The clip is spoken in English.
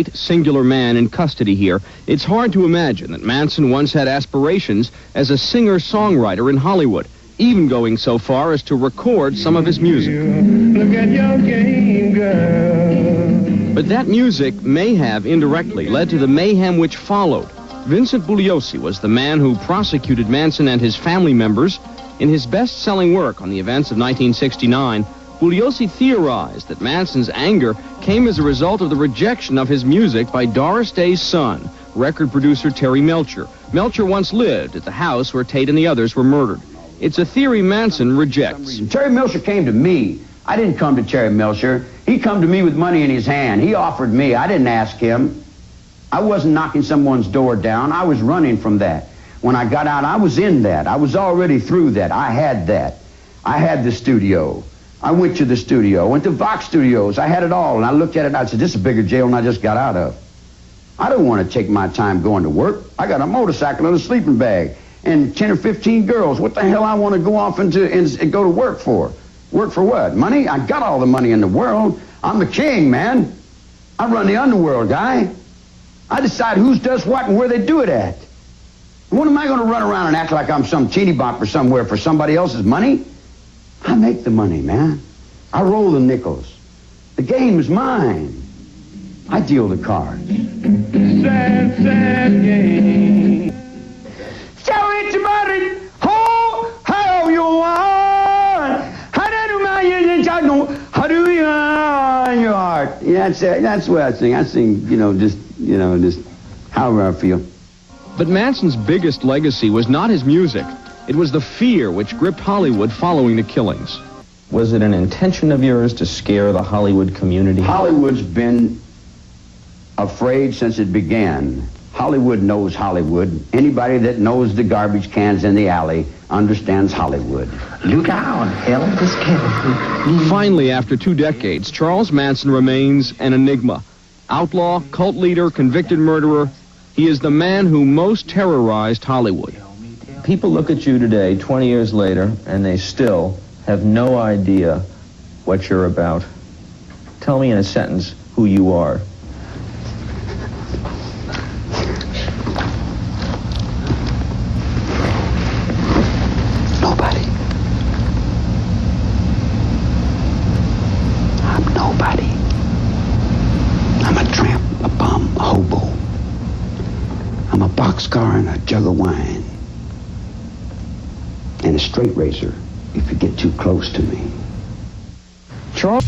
Singular man in custody here, it's hard to imagine that Manson once had aspirations as a singer-songwriter in Hollywood, even going so far as to record some of his music. Look at your game, girl. But that music may have indirectly led to the mayhem which followed. Vincent Bugliosi was the man who prosecuted Manson and his family members. In his best-selling work on the events of 1969, Bugliosi theorized that Manson's anger came as a result of the rejection of his music by Doris Day's son, record producer Terry Melcher. Melcher once lived at the house where Tate and the others were murdered. It's a theory Manson rejects. Terry Melcher came to me. I didn't come to Terry Melcher. He come to me with money in his hand. He offered me. I didn't ask him. I wasn't knocking someone's door down. I was running from that. When I got out, I was in that. I was already through that. I had that. I had the studio. I went to the studio, went to Vox Studios. I had it all, and I looked at it, and I said, this is a bigger jail than I just got out of. I don't want to take my time going to work. I got a motorcycle and a sleeping bag and 10 or 15 girls. What the hell I want to go off and go to work for? Work for what? Money? I got all the money in the world. I'm the king, man. I run the underworld, guy. I decide who does what and where they do it at. What am I going to run around and act like I'm some teeny bopper somewhere for somebody else's money? I make the money, man. I roll the nickels. The game is mine. I deal the cards. Sad, sad game. So it's about it. How you want? How do you want your heart? Yeah, that's what I sing. I sing, just however I feel. But Manson's biggest legacy was not his music. It was the fear which gripped Hollywood following the killings. Was it an intention of yours to scare the Hollywood community? Hollywood's been afraid since it began. Hollywood knows Hollywood. Anybody that knows the garbage cans in the alley understands Hollywood. Look out, help careful. Finally, after 2 decades, Charles Manson remains an enigma. Outlaw, cult leader, convicted murderer, he is the man who most terrorized Hollywood. People look at you today, 20 years later, and they still have no idea what you're about. Tell me in a sentence who you are. Nobody. I'm nobody. I'm a tramp, a bum, a hobo. I'm a boxcar and a jug of wine. And a straight razor if you get too close to me. Charles